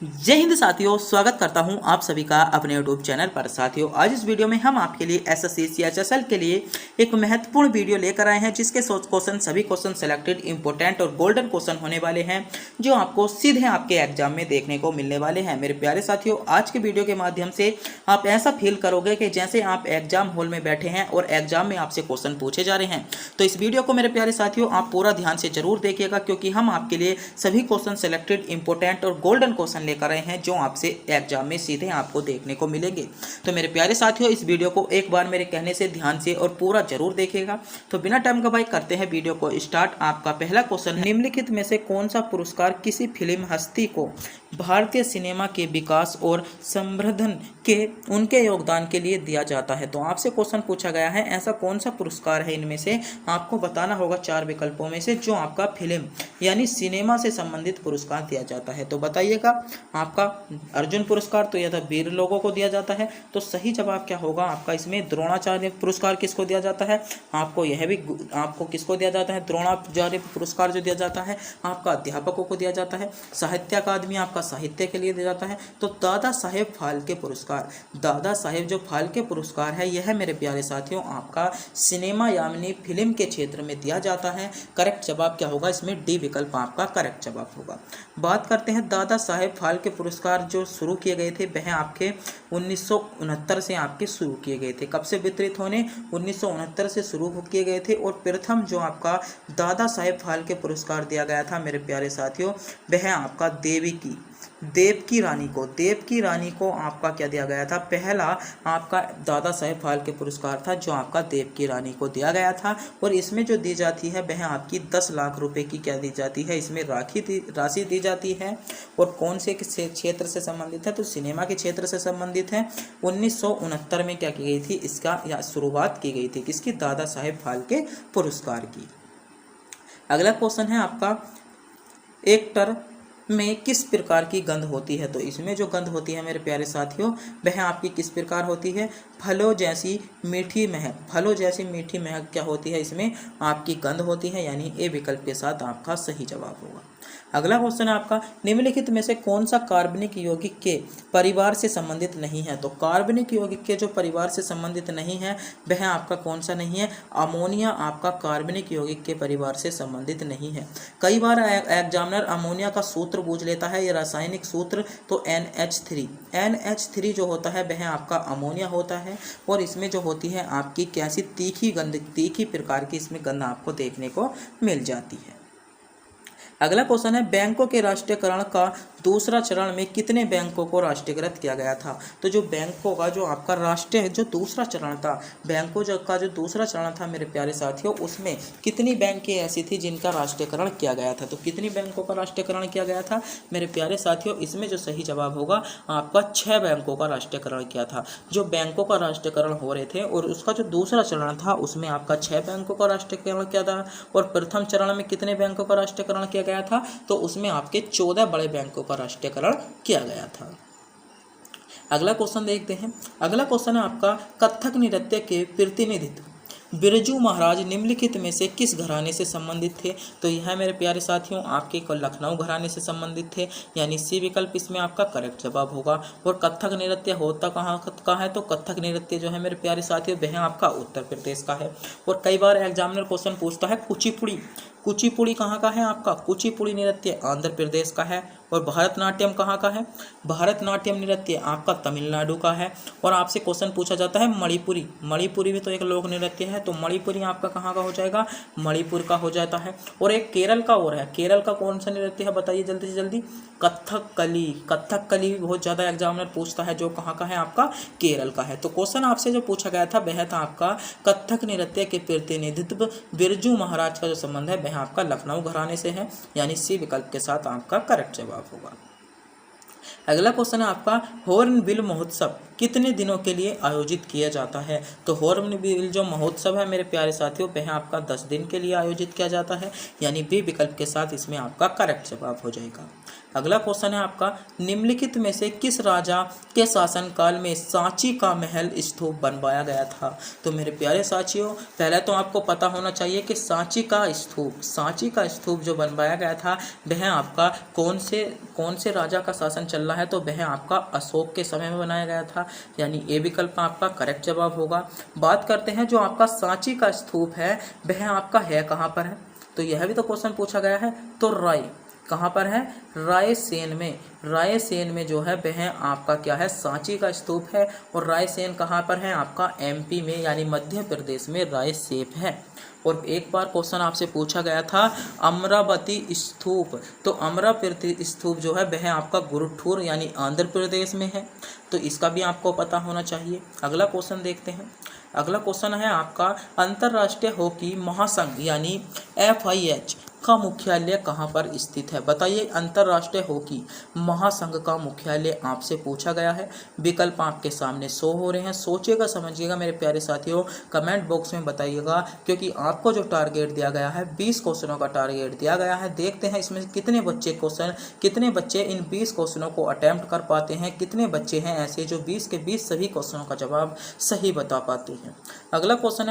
जय हिंद साथियों, स्वागत करता हूं आप सभी का अपने यूट्यूब चैनल पर। साथियों, आज इस वीडियो में हम आपके लिए एसएससी सीएचएसएल के लिए एक महत्वपूर्ण वीडियो लेकर आए हैं, जिसके सभी क्वेश्चन सेलेक्टेड इंपॉर्टेंट और गोल्डन क्वेश्चन होने वाले हैं, जो आपको सीधे आपके एग्जाम में देखने को मिलने वाले हैं। मेरे प्यारे साथियों, आज के वीडियो के माध्यम से आप ऐसा फील करोगे कि जैसे आप एग्जाम हॉल में बैठे हैं और एग्जाम में आपसे क्वेश्चन पूछे जा रहे हैं। तो इस वीडियो को मेरे प्यारे साथियों आप पूरा ध्यान से जरूर देखिएगा, क्योंकि हम आपके लिए सभी क्वेश्चन सेलेक्टेड इंपॉर्टेंट और गोल्डन क्वेश्चन लेकर आए हैं, जो आपसे एग्जाम में सीधे आपको देखने को मिलेंगे। तो मेरे प्यारे साथियों, इस वीडियो को एक बार मेरे कहने से ध्यान से और पूरा जरूर देखिएगा। तो बिना टाइम गवाए करते हैं वीडियो को स्टार्ट। आपका पहला क्वेश्चन है, निम्नलिखित में से कौन सा पुरस्कार किसी फिल्म हस्ती को भारतीय सिनेमा के विकास और संवर्धन के उनके योगदान के लिए दिया जाता है? तो आपसे क्वेश्चन पूछा गया है, ऐसा कौन सा पुरस्कार है इनमें से आपको बताना होगा चार विकल्पों में से, जो आपका फिल्म यानी सिनेमा से संबंधित पुरस्कार दिया जाता है। तो बताइएगा, आपका अर्जुन पुरस्कार तो यह था वीर लोगों को दिया जाता है। तो सही जवाब क्या होगा आपका? इसमें द्रोणाचार्य पुरस्कार किसको दिया जाता है? आपको किसको दिया जाता है? द्रोणाचार्य पुरस्कार जो दिया जाता है आपका अध्यापकों को दिया जाता है। साहित्य अकादमी आपका साहित्य के लिए दिया जाता है। तो दादा साहेब फाल्के पुरस्कार, दादा साहेब जो फाल्के पुरस्कार है, यह मेरे प्यारे साथियों आपका सिनेमा यानी फिल्म के क्षेत्र में दिया जाता है। करेक्ट जवाब क्या होगा? इसमें डी विकल्प आपका करेक्ट जवाब होगा। बात करते हैं दादा साहेब फाल्के पुरस्कार जो शुरू किए गए थे, वह आपके 1969 से आपके शुरू किए गए थे। कब से वितरित होने? 1969 से शुरू किए गए थे। और प्रथम जो आपका दादा साहेब फाल्के पुरस्कार दिया गया था मेरे प्यारे साथियों, वह आपका देवकी रानी को आपका क्या दिया गया था? पहला आपका दादा साहेब फाल्के पुरस्कार था, जो आपका देवकी रानी को दिया गया था। और इसमें जो दी जाती है वह आपकी 10 लाख रुपए की क्या दी जाती है? इसमें राशि दी जाती है। और कौन से क्षेत्र से संबंधित है? तो सिनेमा के क्षेत्र से संबंधित है। 1969 में क्या की गई थी? इसका या शुरुआत की गई थी किसकी? दादा साहेब फाल्के पुरस्कार की। अगला क्वेश्चन है आपका, एक्टर में किस प्रकार की गंध होती है? तो इसमें जो गंध होती है मेरे प्यारे साथियों, वह आपकी किस प्रकार होती है? फलों जैसी मीठी महक क्या होती है? इसमें आपकी गंध होती है, यानी ए विकल्प के साथ आपका सही जवाब होगा। अगला क्वेश्चन है आपका, निम्नलिखित में से कौन सा कार्बनिक यौगिक के परिवार से संबंधित नहीं है? तो कार्बनिक यौगिक के जो परिवार से संबंधित नहीं है, वह आपका कौन सा नहीं है? अमोनिया आपका कार्बनिक यौगिक के परिवार से संबंधित नहीं है। कई बार एग्जामिनर अमोनिया का सूत्र पूछ लेता है, ये रासायनिक सूत्र। तो NH3 जो होता है वह आपका अमोनिया होता है। और इसमें जो होती है आपकी कैसी तीखी प्रकार की इसमें गंध आपको देखने को मिल जाती है। अगला क्वेश्चन है, बैंकों के राष्ट्रीयकरण का दूसरा चरण में कितने बैंकों को राष्ट्रीयकृत किया गया था? तो जो बैंकों का जो आपका राष्ट्रीय जो दूसरा चरण था, बैंकों का जो दूसरा चरण था मेरे प्यारे साथियों, उसमें कितनी बैंकें ऐसी थी जिनका राष्ट्रीयकरण किया गया था? तो कितनी बैंकों का राष्ट्रीयकरण किया गया था मेरे प्यारे साथियों? इसमें जो सही जवाब होगा आपका 6 बैंकों का राष्ट्रीयकरण किया था। जो बैंकों का राष्ट्रीयकरण हो रहे थे और उसका जो दूसरा चरण था, उसमें आपका 6 बैंकों का राष्ट्रीयकरण किया था। और प्रथम चरण में कितने बैंकों का राष्ट्रीयकरण किया गया था? तो उसमें आपके 14 बड़े बैंकों का राष्ट्रीयकरण किया गया था। अगला क्वेश्चन देखते हैं। अगला क्वेश्चन है आपका, कथक नृत्य के प्रतिनिधित्व बिरजू महाराज निम्नलिखित में से किस घराने से संबंधित थे? तो यह मेरे प्यारे साथियों आपके लखनऊ घराने से संबंधित थे, यानी सी विकल्प इसमें आपका करेक्ट जवाब होगा। और कथक नृत्य होता कहाँ का है? तो कथक नृत्य जो है मेरे प्यारे साथियों, वह आपका उत्तर प्रदेश का है। और कई बार एग्जामिनर क्वेश्चन पूछता है, कुचिपुड़ी कहाँ का है? आपका कुचिपुड़ी नृत्य आंध्र प्रदेश का है। और भरतनाट्यम कहाँ का है? भरतनाट्यम नृत्य आपका तमिलनाडु का है। और आपसे क्वेश्चन पूछा जाता है मणिपुरी भी तो एक लोक नृत्य है, तो मणिपुरी आपका कहाँ का हो जाएगा? मणिपुर का हो जाता है। और एक केरल का और है, केरल का कौन सा नृत्य है? बताइए जल्दी से जल्दी। कथकली भी बहुत ज़्यादा एग्जामिनर पूछता है, जो कहाँ का है? आपका केरल का है। तो क्वेश्चन आपसे जो पूछा गया था वह था आपका कथक नृत्य के प्रतिनिधित्व बिरजू महाराज का जो संबंध है वह आपका लखनऊ घराने से है, यानी सी विकल्प के साथ आपका करेक्ट जवाब होगा। अगला क्वेश्चन है आपका, हॉर्नबिल महोत्सव कितने दिनों के लिए आयोजित किया जाता है? तो हॉर्नबिल जो महोत्सव है मेरे प्यारे साथियों, वह आपका 10 दिन के लिए आयोजित किया जाता है, यानी बी विकल्प के साथ इसमें आपका करेक्ट जवाब हो जाएगा। अगला क्वेश्चन है आपका, निम्नलिखित में से किस राजा के शासनकाल में सांची का महल स्तूप बनवाया गया था? तो मेरे प्यारे साथियों, पहले तो आपको पता होना चाहिए कि सांची का स्तूप जो बनवाया गया था वह आपका कौन से राजा का शासन चल रहा है? तो वह आपका अशोक के समय में बनाया गया था, यानी ए विकल्प आपका करेक्ट जवाब होगा। बात करते हैं जो आपका सांची का स्तूप है वह आपका है कहाँ पर है? तो यह भी तो क्वेश्चन पूछा गया है। तो राय कहाँ पर है? रायसेन में जो है वह आपका क्या है? सांची का स्तूप है। और रायसेन कहाँ पर है? आपका एमपी में यानी मध्य प्रदेश में रायसेन है। और एक बार क्वेश्चन आपसे पूछा गया था अमरावती स्तूप, तो अमरावती स्तूप जो है वह आपका गुरुठूर यानी आंध्र प्रदेश में है, तो इसका भी आपको पता होना चाहिए। अगला क्वेश्चन देखते हैं। अगला क्वेश्चन है आपका, अंतर्राष्ट्रीय हॉकी महासंघ यानी FIH का मुख्यालय कहाँ पर स्थित है? बताइए, अंतर्राष्ट्रीय हॉकी महासंघ का मुख्यालय आपसे पूछा गया है। विकल्प आपके सामने शो हो रहे हैं, सोचिएगा समझिएगा मेरे प्यारे साथियों, कमेंट बॉक्स में बताइएगा, क्योंकि आपको जो टारगेट दिया गया है 20 क्वेश्चनों का टारगेट दिया गया है। देखते हैं इसमें कितने बच्चे इन 20 क्वेश्चनों को अटेम्प्ट कर पाते हैं, कितने बच्चे हैं ऐसे जो 20 के 20 सभी क्वेश्चनों का जवाब सही बता पाते हैं। अगला क्वेश्चन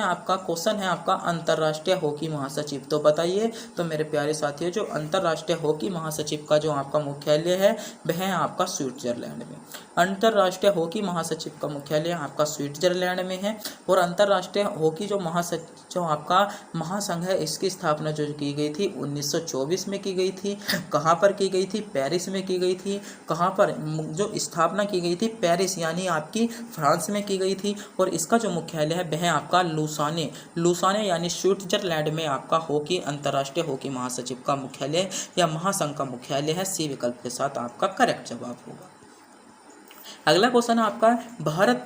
है आपका अंतर्राष्ट्रीय हॉकी महासचिव, तो बताइए। तो मेरे प्यारे साथियों, जो अंतर्राष्ट्रीय हॉकी महासचिव का जो आपका मुख्यालय है वह है आपका स्विट्जरलैंड में। अंतर्राष्ट्रीय हॉकी महासचिव का मुख्यालय आपका स्विट्जरलैंड में है। और अंतर्राष्ट्रीय हॉकी जो आपका महासंघ है इसकी स्थापना जो की गई थी 1924 में की गई थी। कहाँ पर की गई थी? पेरिस में की गई थी। कहाँ पर जो स्थापना की गई थी? पेरिस यानी आपकी फ्रांस में की गई थी। और इसका जो मुख्यालय है वह आपका लुसाने यानी स्विट्जरलैंड में आपका अंतर्राष्ट्रीय हॉकी महासचिव का मुख्यालय या महासंघ का मुख्यालय है। सी विकल्प के साथ आपका करेक्ट जवाब होगा। अगला क्वेश्चन है आपका, भारत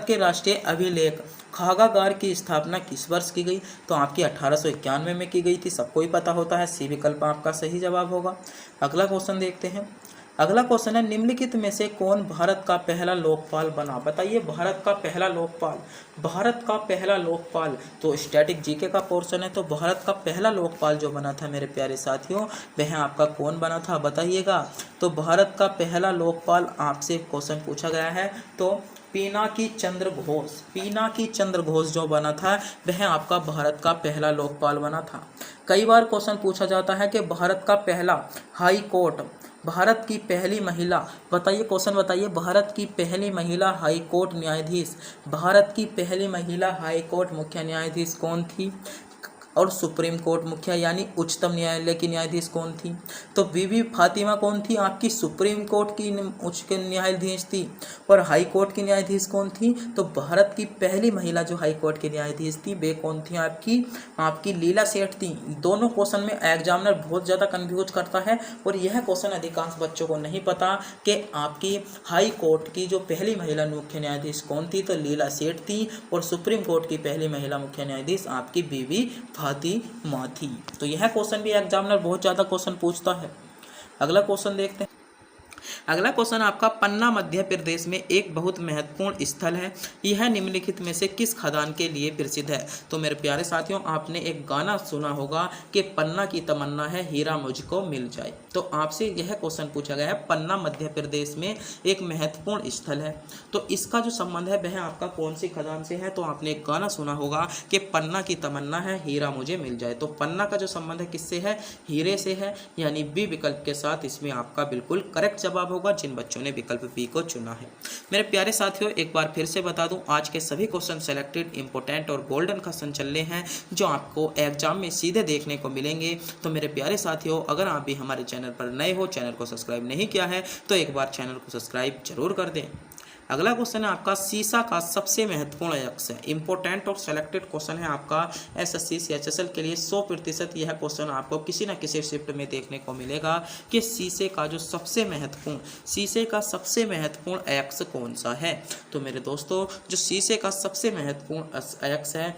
के राष्ट्रीय अभिलेख खागागार की स्थापना किस वर्ष की गई? तो आपकी 1891 में की गई थी, सबको ही पता होता है। सी विकल्प आपका सही जवाब होगा। अगला क्वेश्चन देखते हैं। अगला क्वेश्चन है, निम्नलिखित में से कौन भारत का पहला लोकपाल बना? बताइए, भारत का पहला लोकपाल तो स्टैटिक जीके का पोर्शन है। तो भारत का पहला लोकपाल जो बना था मेरे प्यारे साथियों वह आपका कौन बना था? बताइएगा। तो भारत का पहला लोकपाल आपसे क्वेश्चन पूछा गया है, तो पिनाकी चंद्र घोष जो बना था वह आपका भारत का पहला लोकपाल बना था। कई बार क्वेश्चन पूछा जाता है कि भारत का पहला हाई कोर्ट, भारत की पहली महिला, बताइए क्वेश्चन बताइए, भारत की पहली महिला हाई कोर्ट न्यायाधीश, भारत की पहली महिला हाई कोर्ट मुख्य न्यायाधीश कौन थी? और सुप्रीम कोर्ट मुख्य यानी उच्चतम न्यायालय की न्यायाधीश कौन थी? तो बीबी फातिमा कौन थी? आपकी सुप्रीम कोर्ट की उच्च न्यायाधीश थी। और हाई कोर्ट की न्यायाधीश कौन थी? तो भारत की पहली महिला जो हाई कोर्ट की न्यायाधीश थी वे कौन थी? आपकी लीला सेठ थी। दोनों क्वेश्चन में एग्जामिनर बहुत ज़्यादा कन्फ्यूज करता है, और यह क्वेश्चन अधिकांश बच्चों को नहीं पता कि आपकी हाई कोर्ट की जो पहली महिला मुख्य न्यायाधीश कौन थी? तो लीला सेठ थी। और सुप्रीम कोर्ट की पहली महिला मुख्य न्यायाधीश आपकी बीबी फातिमा थी। तो यह क्वेश्चन भी एग्जामिनर बहुत ज़्यादा क्वेश्चन पूछता है। अगला क्वेश्चन देखते हैं। अगला क्वेश्चन आपका, पन्ना मध्य प्रदेश में एक बहुत महत्वपूर्ण स्थल है, यह निम्नलिखित में से किस खदान के लिए प्रसिद्ध है? तो मेरे प्यारे साथियों, आपने एक गाना सुना होगा कि पन्ना की तमन्ना है हीरा मुझको मिल जाए। तो आपसे यह क्वेश्चन पूछा गया है, पन्ना मध्य प्रदेश में एक महत्वपूर्ण स्थल है, तो इसका जो संबंध है वह आपका कौन सी खदान से है? तो आपने एक गाना सुना होगा कि पन्ना की तमन्ना है हीरा मुझे मिल जाए। तो पन्ना का जो संबंध है किससे है? हीरे से है, यानी बी विकल्प के साथ इसमें आपका बिल्कुल करेक्ट जवाब होगा जिन बच्चों ने विकल्प बी को चुना है। मेरे प्यारे साथियों, एक बार फिर से बता दूं, आज के सभी क्वेश्चन सेलेक्टेड, इंपोर्टेंट और गोल्डन क्वेश्चन चल रहे हैं जो आपको एग्जाम में सीधे देखने को मिलेंगे। तो मेरे प्यारे साथियों, अगर आप भी हमारे चैनल पर नए हो, चैनल को सब्सक्राइब नहीं किया है तो एक बार चैनल को सब्सक्राइब जरूर कर दें। अगला क्वेश्चन है आपका, सीसा का सबसे महत्वपूर्ण अयस्क है। इंपॉर्टेंट और सेलेक्टेड क्वेश्चन है आपका एसएससी CHSL के लिए 100% यह क्वेश्चन आपको किसी न किसी शिफ्ट में देखने को मिलेगा कि शीशे का सबसे महत्वपूर्ण अयस्क कौन सा है। तो मेरे दोस्तों, जो शीशे का सबसे महत्वपूर्ण अयस्क है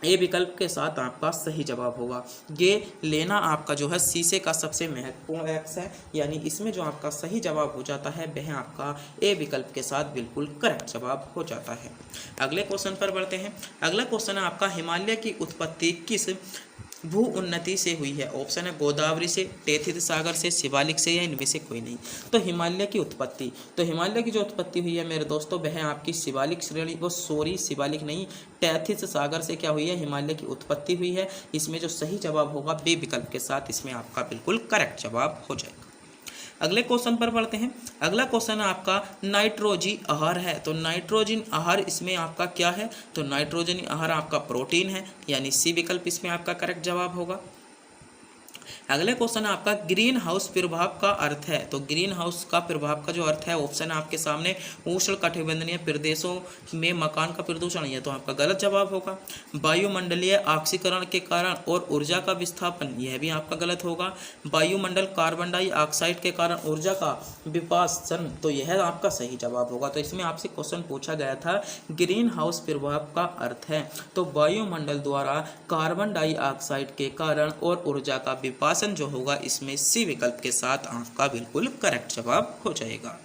ए विकल्प के साथ आपका सही जवाब होगा। ये लेना आपका जो है शीशे का सबसे महत्वपूर्ण एक्स है, यानी इसमें जो आपका सही जवाब हो जाता है वह आपका ए विकल्प के साथ बिल्कुल करेक्ट जवाब हो जाता है। अगले क्वेश्चन पर बढ़ते हैं। अगला क्वेश्चन है आपका, हिमालय की उत्पत्ति किस भू उन्नति से हुई है? ऑप्शन है गोदावरी से, टेथित सागर से, शिवालिक से, या इनमें से कोई नहीं। तो हिमालय की उत्पत्ति, तो हिमालय की जो उत्पत्ति हुई है मेरे दोस्तों वह आपकी शिवालिक श्रेणी, वो सॉरी शिवालिक नहीं, टेथित सागर से क्या हुई है? हिमालय की उत्पत्ति हुई है। इसमें जो सही जवाब होगा बी विकल्प के साथ इसमें आपका बिल्कुल करेक्ट जवाब हो जाएगा। अगले क्वेश्चन पर बढ़ते हैं। अगला क्वेश्चन आपका नाइट्रोजी आहार है, तो नाइट्रोजन आहार इसमें आपका क्या है? तो नाइट्रोजन आहार आपका प्रोटीन है, यानी सी विकल्प इसमें आपका करेक्ट जवाब होगा। अगले क्वेश्चन आपका ग्रीन हाउस प्रभाव का अर्थ है, तो ग्रीन हाउस का प्रभाव का जो अर्थ है ऑप्शन आपके सामने उष्ण कटिबंधीय प्रदेशों में मकान का प्रदूषण, यह तो आपका गलत जवाब होगा। वायुमंडलीय ऑक्सीकरण के कारण और ऊर्जा का विस्थापन, यह भी आपका गलत होगा। वायुमंडल कार्बन डाइऑक्साइड के कारण ऊर्जा का विपासन, तो यह आपका सही जवाब होगा। तो इसमें आपसे क्वेश्चन पूछा गया था ग्रीन हाउस प्रभाव का अर्थ है, तो वायुमंडल द्वारा कार्बन डाइऑक्साइड के कारण और ऊर्जा का विपासन जो होगा इसमें सी विकल्प के साथ आपका बिल्कुल करेक्ट जवाब हो जाएगा।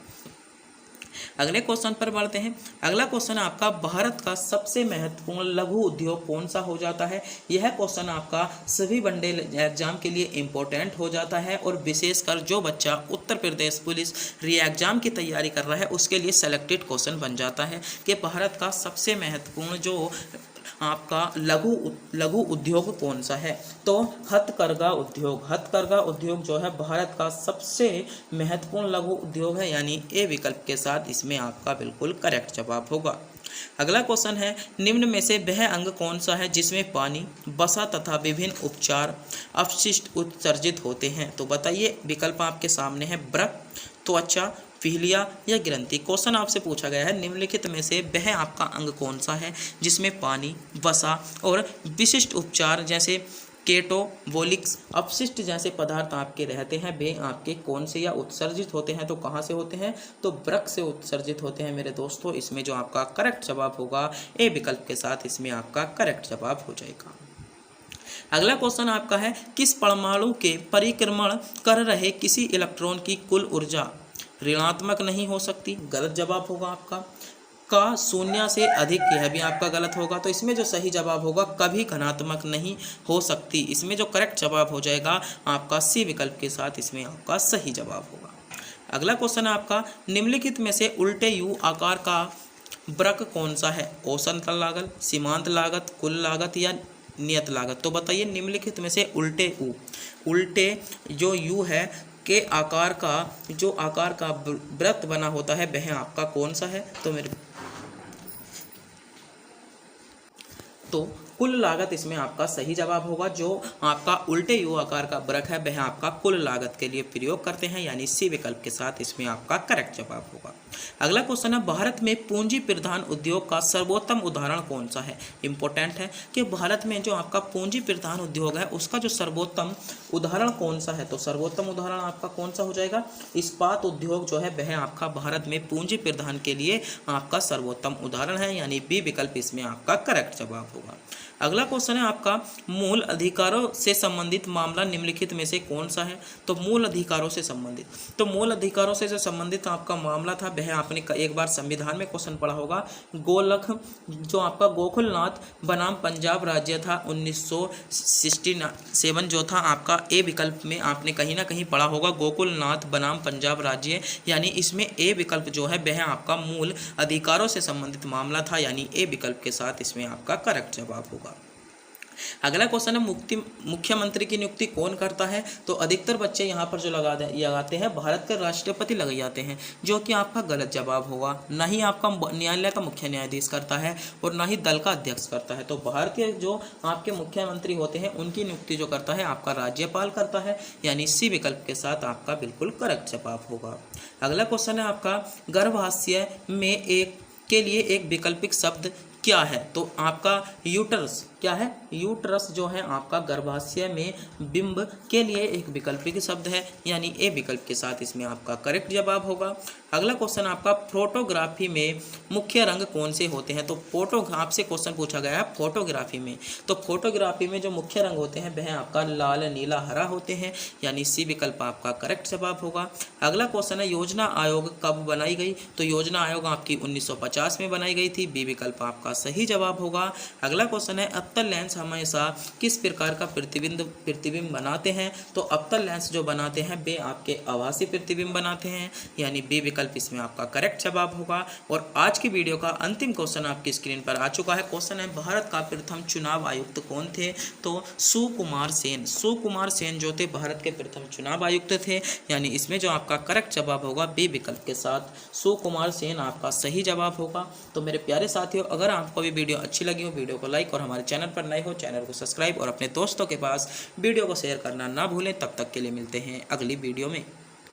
अगले क्वेश्चन पर बढ़ते हैं। अगला क्वेश्चन आपका, भारत का सबसे महत्वपूर्ण लघु उद्योग कौन सा हो जाता है? यह क्वेश्चन आपका सभी वनडे एग्जाम के लिए इंपॉर्टेंट हो जाता है, और विशेषकर जो बच्चा उत्तर प्रदेश पुलिस री एग्जाम की तैयारी कर रहा है उसके लिए सेलेक्टेड क्वेश्चन बन जाता है कि भारत का सबसे महत्वपूर्ण जो आपका लघु उद्योग कौन सा है? तो हथकरघा उद्योग जो है भारत का सबसे महत्वपूर्ण लघु उद्योग है, यानी ए विकल्प के साथ इसमें आपका बिल्कुल करेक्ट जवाब होगा। अगला क्वेश्चन है, निम्न में से वह अंग कौन सा है जिसमें पानी, वसा तथा विभिन्न उपचार अपशिष्ट उत्सर्जित होते हैं? तो बताइए, विकल्प आपके सामने है वृक्क, त्वचा, पीलिया या ग्रंथि। क्वेश्चन आपसे पूछा गया है निम्नलिखित में से वह आपका अंग कौन सा है जिसमें पानी, वसा और विशिष्ट उपचार जैसे केटोबोलिक्स अपशिष्ट जैसे पदार्थ आपके रहते हैं, वे आपके कौन से या उत्सर्जित होते हैं? तो कहाँ से होते हैं? तो वृक्क से उत्सर्जित होते हैं मेरे दोस्तों। इसमें जो आपका करेक्ट जवाब होगा ए विकल्प के साथ इसमें आपका करेक्ट जवाब हो जाएगा। अगला क्वेश्चन आपका है, किस परमाणु के परिक्रमण कर रहे किसी इलेक्ट्रॉन की कुल ऊर्जा ऋणात्मक नहीं हो सकती? गलत जवाब होगा आपका। का शून्य से अधिक, यह भी आपका गलत होगा। तो इसमें जो सही जवाब होगा कभी धनात्मक नहीं हो सकती। इसमें जो करेक्ट जवाब हो जाएगा आपका सी विकल्प के साथ इसमें आपका सही जवाब होगा। अगला क्वेश्चन आपका, निम्नलिखित में से उल्टे यू आकार का वृक्क कौन सा है? औसत लागत, सीमांत लागत, कुल लागत या नियत लागत? तो बताइए, निम्नलिखित में से उल्टे जो यू है के आकार का वृत्त बना होता है वह आपका कौन सा है? तो कुल लागत इसमें आपका सही जवाब होगा। जो आपका उल्टे यू आकार का वृक्क है वह आपका कुल लागत के लिए प्रयोग करते हैं, यानी सी विकल्प के साथ इसमें आपका करेक्ट जवाब होगा। अगला क्वेश्चन है, भारत में पूंजी प्रधान उद्योग का सर्वोत्तम उदाहरण कौन सा है? इंपॉर्टेंट है कि भारत में जो आपका पूंजी प्रधान उद्योग है उसका जो सर्वोत्तम उदाहरण कौन सा है? तो सर्वोत्तम उदाहरण आपका कौन सा हो जाएगा? इस्पात उद्योग जो है वह आपका भारत में पूंजी प्रधान के लिए आपका सर्वोत्तम उदाहरण है, यानी बी विकल्प इसमें आपका करेक्ट जवाब होगा। अगला क्वेश्चन है आपका, मूल अधिकारों से संबंधित मामला निम्नलिखित में से कौन सा है? तो मूल अधिकारों से संबंधित, तो मूल अधिकारों से जो संबंधित आपका मामला था वह आपने एक बार संविधान में क्वेश्चन पढ़ा होगा। गोलख जो आपका गोकुलनाथ बनाम पंजाब राज्य था 1967 जो था आपका ए विकल्प में आपने कहीं ना कहीं पढ़ा होगा गोकुलनाथ बनाम पंजाब राज्य, यानी इसमें ए विकल्प जो है वह आपका मूल अधिकारों से संबंधित मामला था, यानी ए विकल्प के साथ इसमें आपका करेक्ट जवाब होगा। अगला क्वेश्चन है, मुख्यमंत्री की नियुक्ति कौन करता है? तो अधिकतर बच्चे यहाँ पर जो लगाते हैं भारत के राष्ट्रपति लग जाते हैं, जो कि आपका गलत जवाब होगा। ना ही आपका न्यायालय का मुख्य न्यायाधीश करता है और ना ही दल का अध्यक्ष करता है। तो भारतीय जो आपके मुख्यमंत्री होते हैं उनकी नियुक्ति जो करता है आपका राज्यपाल करता है, यानी सी विकल्प के साथ आपका बिल्कुल करेक्ट जवाब होगा। अगला क्वेश्चन है आपका, गर्भाशय में के लिए एक वैकल्पिक शब्द क्या है? तो आपका यूटरस क्या है, यूट्रस जो है आपका गर्भाशय में बिंब के लिए एक वैकल्पिक शब्द है, यानी ए विकल्प के साथ इसमें आपका करेक्ट जवाब होगा। अगला क्वेश्चन आपका फोटोग्राफी में मुख्य रंग कौन से होते हैं। तो फोटो आपसे क्वेश्चन पूछा गया है फोटोग्राफी में, तो फोटोग्राफी में जो मुख्य रंग होते हैं वह आपका लाल, नीला, हरा होते हैं, यानी सी विकल्प आपका करेक्ट जवाब होगा। अगला क्वेश्चन है योजना आयोग कब बनाई गई। तो योजना आयोग आपकी 1950 में बनाई गई थी, बी विकल्प आपका सही जवाब होगा। अगला क्वेश्चन है अवतल लेंस हमेशा किस प्रकार का प्रतिबिंब बनाते हैं। तो अवतल लेंस जो बनाते हैं वे आपके आभासी प्रतिबिंब बनाते हैं, यानी बी विकल्प इसमें आपका करेक्ट जवाब होगा। और आज की वीडियो का अंतिम क्वेश्चन आपकी स्क्रीन पर आ चुका है। क्वेश्चन है भारत का प्रथम चुनाव आयुक्त कौन थे। तो सुकुमार सेन जो थे भारत के प्रथम चुनाव आयुक्त थे, यानी इसमें जो आपका करेक्ट जवाब होगा बी विकल्प के साथ सुकुमार सेन आपका सही जवाब होगा। तो मेरे प्यारे साथियों, अगर आपको भी वीडियो अच्छी लगी हो वीडियो को लाइक और हमारे चैनल पर नए हो चैनल को सब्सक्राइब और अपने दोस्तों के पास वीडियो को शेयर करना ना भूलें। तब तक के लिए मिलते हैं अगली वीडियो में।